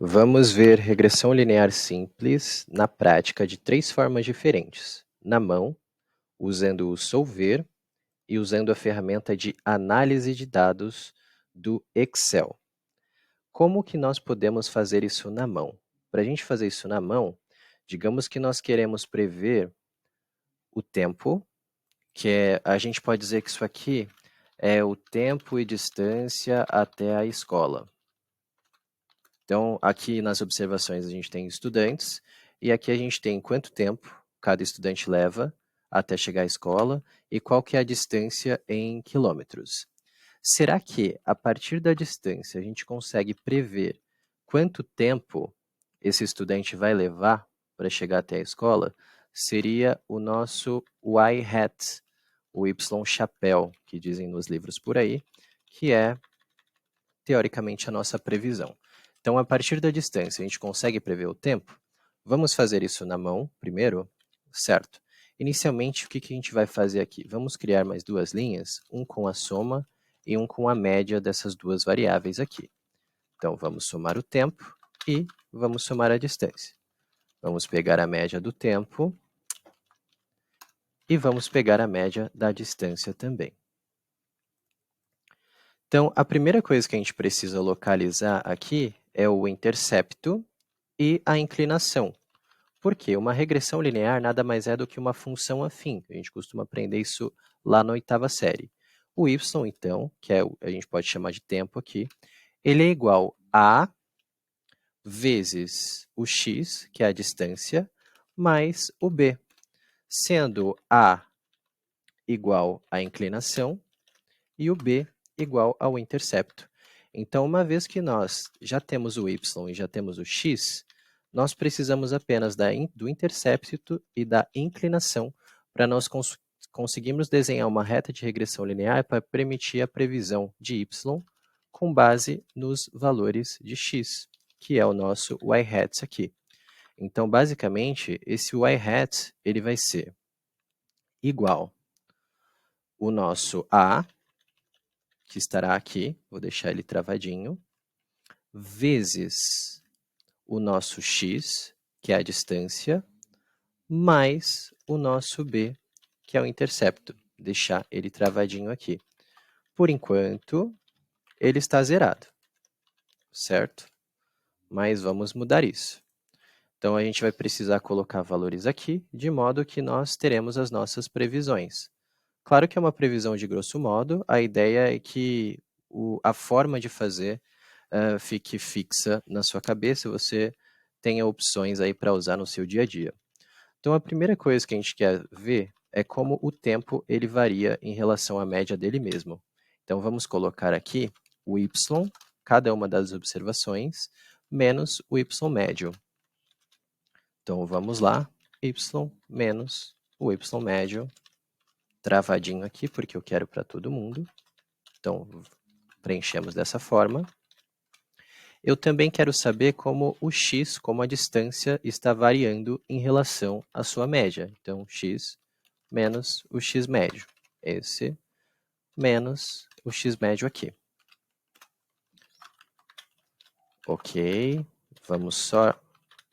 Vamos ver regressão linear simples na prática de 3 formas diferentes: na mão, usando o Solver e usando a ferramenta de análise de dados do Excel. Como que nós podemos fazer isso na mão? Para a gente fazer isso na mão, digamos que nós queremos prever o tempo, a gente pode dizer que isso aqui é o tempo e distância até a escola. Então, aqui nas observações a gente tem estudantes, e aqui a gente tem quanto tempo cada estudante leva até chegar à escola e qual que é a distância em quilômetros. Será que, a partir da distância, a gente consegue prever quanto tempo esse estudante vai levar para chegar até a escola? Seria o nosso y-hat, o y-chapéu, que dizem nos livros por aí, que é, teoricamente, a nossa previsão. Então, a partir da distância, a gente consegue prever o tempo? Vamos fazer isso na mão primeiro, certo? Inicialmente, o que a gente vai fazer aqui? Vamos criar mais duas linhas, um com a soma e um com a média dessas duas variáveis aqui. Então, vamos somar o tempo e vamos somar a distância. Vamos pegar a média do tempo e vamos pegar a média da distância também. Então, a primeira coisa que a gente precisa localizar aqui é o intercepto e a inclinação. Por quê? Uma regressão linear nada mais é do que uma função afim. A gente costuma aprender isso lá na 8ª série. O y, então, que a gente pode chamar de tempo aqui, ele é igual a vezes o x, que é a distância, mais o b, sendo a igual à inclinação e o b igual ao intercepto. Então, uma vez que nós já temos o y e já temos o x, nós precisamos apenas do intercepto e da inclinação para nós conseguirmos desenhar uma reta de regressão linear para permitir a previsão de y com base nos valores de x, que é o nosso y-hat aqui. Então, basicamente, esse y-hat ele vai ser igual o nosso a, que estará aqui, vou deixar ele travadinho, vezes o nosso x, que é a distância, mais o nosso b, que é o intercepto. Deixar ele travadinho aqui. Por enquanto, ele está zerado, certo? Mas vamos mudar isso. Então, a gente vai precisar colocar valores aqui, de modo que nós teremos as nossas previsões. Claro que é uma previsão de grosso modo, a ideia é que a forma de fazer fique fixa na sua cabeça e você tenha opções aí para usar no seu dia a dia. Então, a primeira coisa que a gente quer ver é como o tempo ele varia em relação à média dele mesmo. Então, vamos colocar aqui o y, cada uma das observações, menos o y médio. Então, vamos lá, y menos o y médio, travadinho aqui, porque eu quero para todo mundo. Então, preenchemos dessa forma. Eu também quero saber como o x, como a distância, está variando em relação à sua média. Então, x menos o x médio. Esse menos o x médio aqui. Ok, vamos só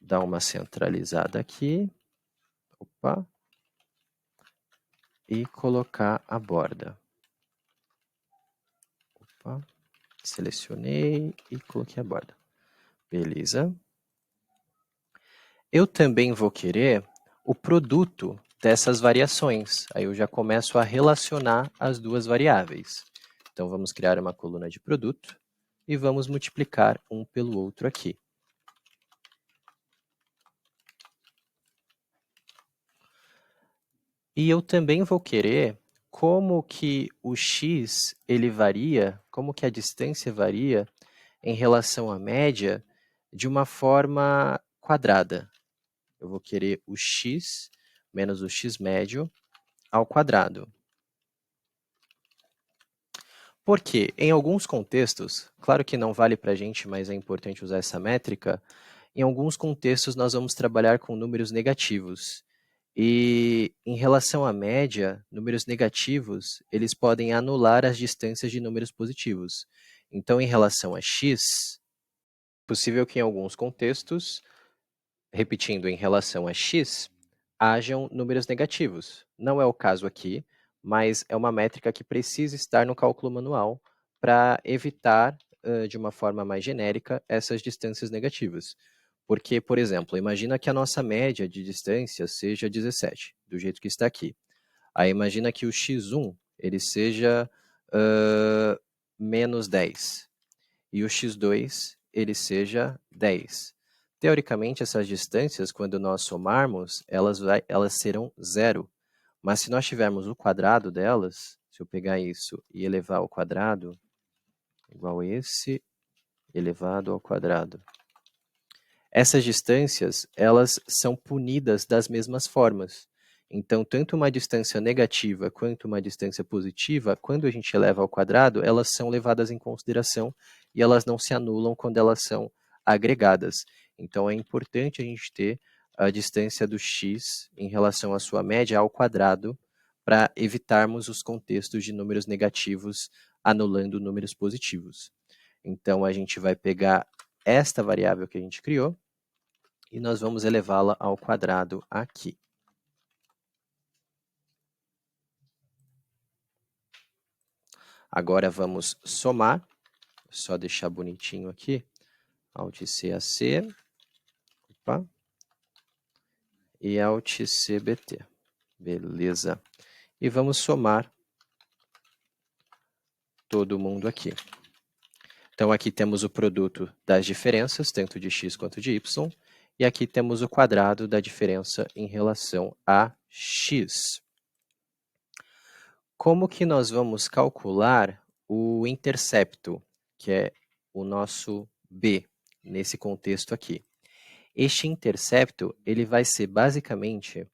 dar uma centralizada aqui. Opa. E colocar a borda. Opa. Selecionei e coloquei a borda. Beleza. Eu também vou querer o produto dessas variações. Aí eu já começo a relacionar as duas variáveis. Então, vamos criar uma coluna de produto e vamos multiplicar um pelo outro aqui. E eu também vou querer como que o x ele varia, como que a distância varia em relação à média de uma forma quadrada. Eu vou querer o x menos o x médio ao quadrado. Porque, em alguns contextos, claro que não vale para a gente, mas é importante usar essa métrica, em alguns contextos nós vamos trabalhar com números negativos. E, em relação à média, números negativos, eles podem anular as distâncias de números positivos. Então, em relação a x, possível que em alguns contextos, repetindo em relação a x, hajam números negativos. Não é o caso aqui, mas é uma métrica que precisa estar no cálculo manual para evitar, de uma forma mais genérica, essas distâncias negativas. Porque, por exemplo, imagina que a nossa média de distância seja 17, do jeito que está aqui. Aí imagina que o x1 ele seja menos 10 e o x2 ele seja 10. Teoricamente, essas distâncias, quando nós somarmos, elas serão zero. Mas se nós tivermos o quadrado delas, se eu pegar isso e elevar ao quadrado, igual a esse elevado ao quadrado. Essas distâncias, elas são punidas das mesmas formas. Então, tanto uma distância negativa quanto uma distância positiva, quando a gente eleva ao quadrado, elas são levadas em consideração e elas não se anulam quando elas são agregadas. Então, é importante a gente ter a distância do x em relação à sua média ao quadrado para evitarmos os contextos de números negativos anulando números positivos. Então, a gente vai pegar esta variável que a gente criou e nós vamos elevá-la ao quadrado aqui. Agora vamos somar, só deixar bonitinho aqui, Alt C A C, opa, e Alt C B T. Beleza. E vamos somar todo mundo aqui. Então, aqui temos o produto das diferenças, tanto de x quanto de y, e aqui temos o quadrado da diferença em relação a x. Como que nós vamos calcular o intercepto, que é o nosso b, nesse contexto aqui? Este intercepto ele vai ser basicamente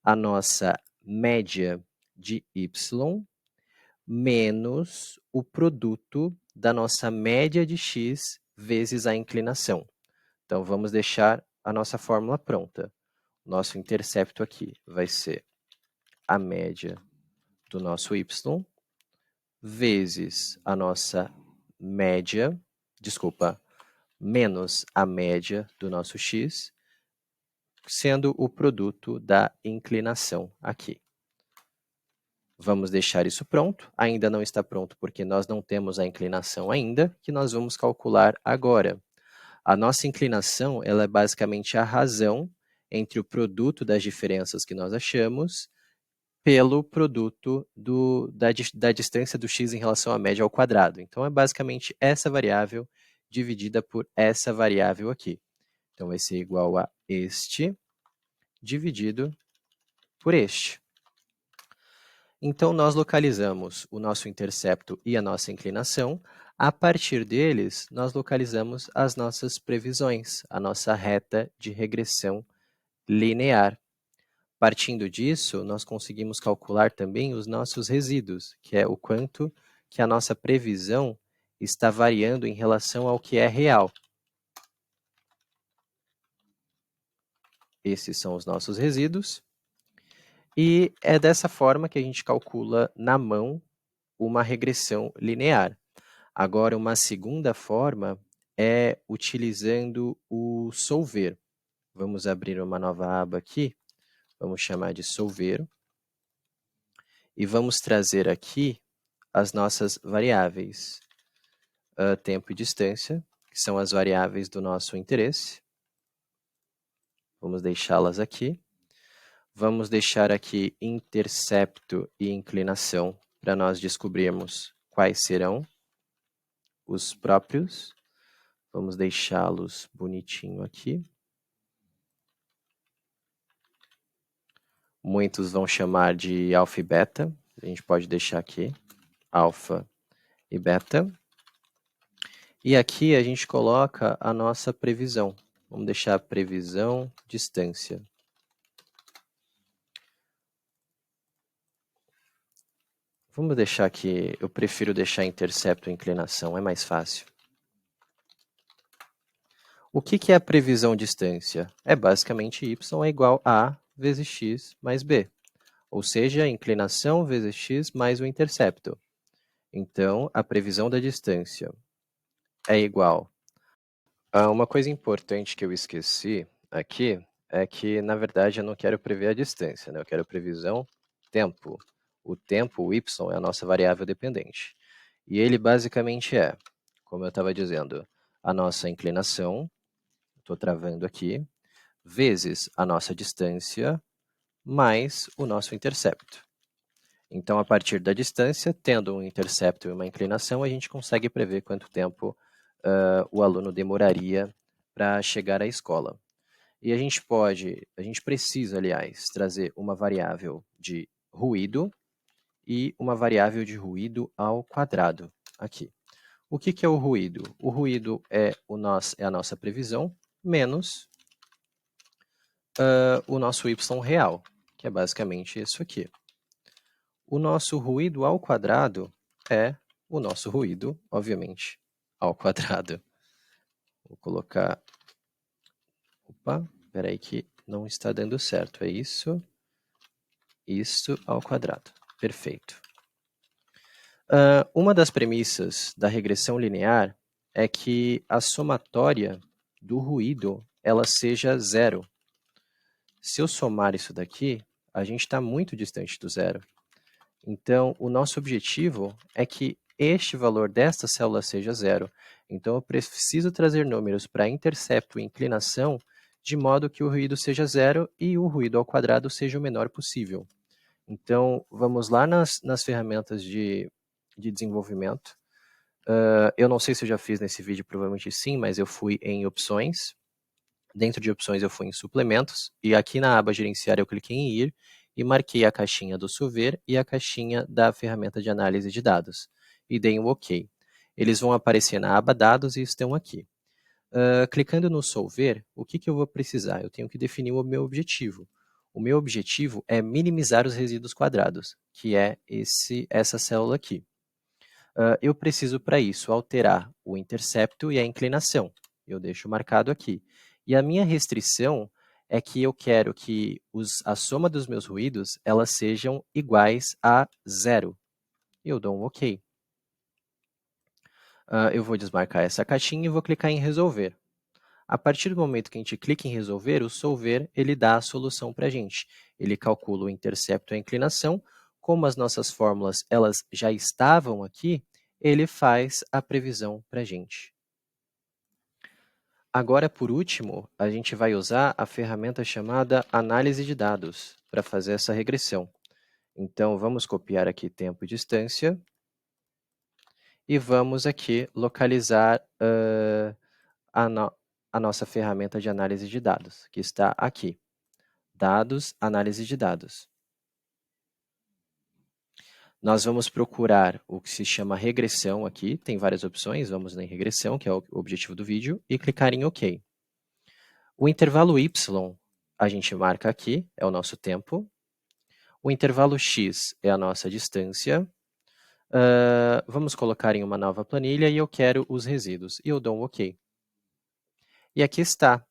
a nossa média de y menos o produto da nossa média de x vezes a inclinação. Então, vamos deixar a nossa fórmula pronta. Nosso intercepto aqui vai ser a média do nosso y vezes a nossa média, menos a média do nosso x, sendo o produto da inclinação aqui. Vamos deixar isso pronto. Ainda não está pronto porque nós não temos a inclinação ainda, que nós vamos calcular agora. A nossa inclinação ela é basicamente a razão entre o produto das diferenças que nós achamos pelo produto da distância do x em relação à média ao quadrado. Então, é basicamente essa variável dividida por essa variável aqui. Então, vai ser igual a este dividido por este. Então, nós localizamos o nosso intercepto e a nossa inclinação. A partir deles, nós localizamos as nossas previsões, a nossa reta de regressão linear. Partindo disso, nós conseguimos calcular também os nossos resíduos, que é o quanto que a nossa previsão está variando em relação ao que é real. Esses são os nossos resíduos. E é dessa forma que a gente calcula na mão uma regressão linear. Agora, uma segunda forma é utilizando o solver. Vamos abrir uma nova aba aqui, vamos chamar de solver. E vamos trazer aqui as nossas variáveis, tempo e distância, que são as variáveis do nosso interesse. Vamos deixá-las aqui. Vamos deixar aqui intercepto e inclinação para nós descobrirmos quais serão os próprios. Vamos deixá-los bonitinho aqui. Muitos vão chamar de alfa e beta. A gente pode deixar aqui alfa e beta. E aqui a gente coloca a nossa previsão. Vamos deixar previsão, distância. Vamos deixar aqui, eu prefiro deixar intercepto e inclinação, é mais fácil. O que é a previsão distância? É basicamente y é igual a vezes x mais b. Ou seja, a inclinação vezes x mais o intercepto. Então, a previsão da distância é igual Uma coisa importante que eu esqueci aqui é que, na verdade, eu não quero prever a distância, né? Eu quero previsão tempo. O tempo, o y, é a nossa variável dependente. E ele basicamente é, como eu estava dizendo, a nossa inclinação, estou travando aqui, vezes a nossa distância, mais o nosso intercepto. Então, a partir da distância, tendo um intercepto e uma inclinação, a gente consegue prever quanto tempo o aluno demoraria para chegar à escola. E a gente precisa, aliás, trazer uma variável de ruído e uma variável de ruído ao quadrado aqui. O que é o ruído? O ruído é a nossa previsão menos o nosso y real, que é basicamente isso aqui. O nosso ruído ao quadrado é o nosso ruído, obviamente, ao quadrado. Vou colocar... Opa, espera aí que não está dando certo. É isso ao quadrado. Perfeito. Uma das premissas da regressão linear é que a somatória do ruído ela seja zero. Se eu somar isso daqui, a gente está muito distante do zero. Então, o nosso objetivo é que este valor desta célula seja zero. Então, eu preciso trazer números para intercepto e inclinação de modo que o ruído seja zero e o ruído ao quadrado seja o menor possível. Então, vamos lá nas ferramentas de desenvolvimento. Eu não sei se eu já fiz nesse vídeo, provavelmente sim, mas eu fui em opções. Dentro de opções eu fui em suplementos, e aqui na aba gerenciar eu cliquei em ir, e marquei a caixinha do Solver e a caixinha da ferramenta de análise de dados, e dei um OK. Eles vão aparecer na aba dados e estão aqui. Clicando no Solver, o que eu vou precisar? Eu tenho que definir o meu objetivo. O meu objetivo é minimizar os resíduos quadrados, que é essa célula aqui. Eu preciso, para isso, alterar o intercepto e a inclinação. Eu deixo marcado aqui. E a minha restrição é que eu quero que a soma dos meus ruídos elas sejam iguais a zero. Eu dou um OK. Eu vou desmarcar essa caixinha e vou clicar em resolver. A partir do momento que a gente clica em resolver, o Solver ele dá a solução para a gente. Ele calcula o intercepto e a inclinação. Como as nossas fórmulas elas já estavam aqui, ele faz a previsão para a gente. Agora, por último, a gente vai usar a ferramenta chamada análise de dados para fazer essa regressão. Então, vamos copiar aqui tempo e distância e vamos aqui localizar a nossa ferramenta de análise de dados, que está aqui. Dados, análise de dados. Nós vamos procurar o que se chama regressão aqui, tem várias opções, vamos em regressão, que é o objetivo do vídeo, e clicar em OK. O intervalo y, a gente marca aqui, é o nosso tempo. O intervalo x é a nossa distância. Vamos colocar em uma nova planilha e eu quero os resíduos, e eu dou um OK. E aqui está.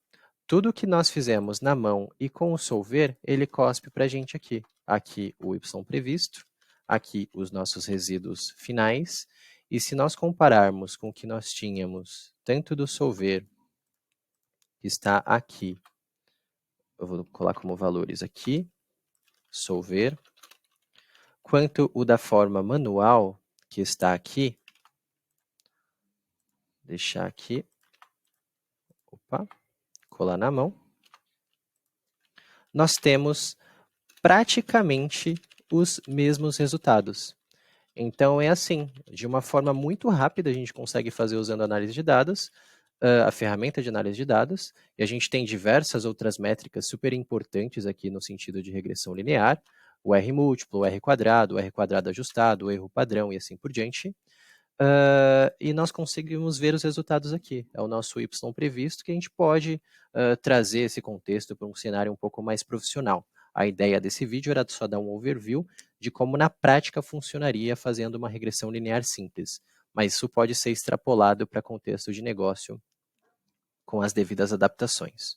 Tudo que nós fizemos na mão e com o Solver, ele cospe para a gente aqui. Aqui o y previsto, aqui os nossos resíduos finais. E se nós compararmos com o que nós tínhamos, tanto do Solver, que está aqui, eu vou colocar como valores aqui, Solver, quanto o da forma manual, que está aqui, deixar aqui, opa, colar na mão, nós temos praticamente os mesmos resultados. Então, é assim, de uma forma muito rápida a gente consegue fazer usando análise de dados, a ferramenta de análise de dados, e a gente tem diversas outras métricas super importantes aqui no sentido de regressão linear, o R múltiplo, o R quadrado ajustado, o erro padrão e assim por diante. E nós conseguimos ver os resultados aqui. É o nosso Y previsto que a gente pode trazer esse contexto para um cenário um pouco mais profissional. A ideia desse vídeo era só dar um overview de como na prática funcionaria fazendo uma regressão linear simples, mas isso pode ser extrapolado para contexto de negócio com as devidas adaptações.